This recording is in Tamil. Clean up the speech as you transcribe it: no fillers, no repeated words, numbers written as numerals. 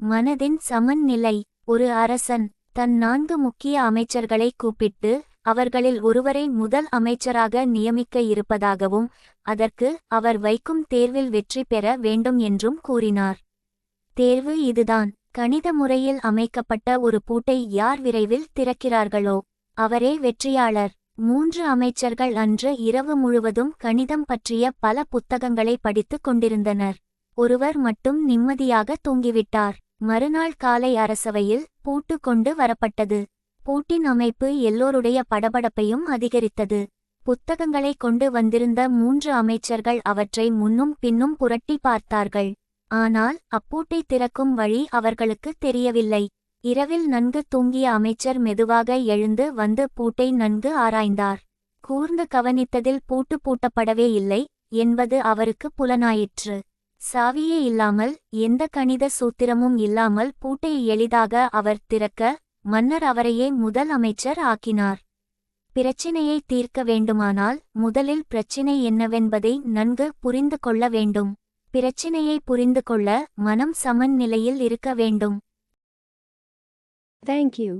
மனதின் சமநிலை. ஒரு அரசன் தன் 4 முக்கிய அமைச்சர்களை கூப்பிட்டு அவர்களில் ஒருவரை முதல் அமைச்சராக நியமிக்க இருப்பதாகவும் அதற்கு அவர் வைக்கும் தேர்வில் வெற்றி பெற வேண்டும் என்றும் கூறினார். தேர்வு இதுதான். கணித முறையில் அமைக்கப்பட்ட ஒரு பூட்டை யார் விரைவில் திறக்கிறார்களோ அவரே வெற்றியாளர். 3 அமைச்சர்கள் அன்று இரவு முழுவதும் கணிதம் பற்றிய பல புத்தகங்களை படித்துக் கொண்டிருந்தனர். ஒருவர் மட்டும் நிம்மதியாக தூங்கிவிட்டார். மறுநாள் காலை அரசவையில் பூட்டு கொண்டு வரப்பட்டது. பூட்டின் அமைப்பு எல்லோருடைய படபடப்பையும் அதிகரித்தது. புத்தகங்களை கொண்டு வந்திருந்த 3 அமைச்சர்கள் அவற்றை முன்னும் பின்னும் புரட்டி பார்த்தார்கள். ஆனால் அப்பூட்டை திறக்கும் வழி அவர்களுக்கு தெரியவில்லை. இரவில் நன்கு தூங்கிய அமைச்சர் மெதுவாக எழுந்து வந்து பூட்டை நன்கு ஆராய்ந்தார். கூர்ந்து கவனித்ததில் பூட்டு பூட்டப்படவே இல்லை என்பது அவருக்கு புலனாயிற்று. சாவியே இல்லாமல், எந்த கணித சூத்திரமும் இல்லாமல் பூட்டை எளிதாக அவர் திறக்க மன்னர் அவரையே முதல் அமைச்சர் ஆக்கினார். பிரச்சினையை தீர்க்க வேண்டுமானால் முதலில் பிரச்சினை என்னவென்பதை நன்கு புரிந்து கொள்ள வேண்டும். பிரச்சினையை புரிந்து கொள்ள மனம் சமநிலையில் இருக்க வேண்டும். Thank you.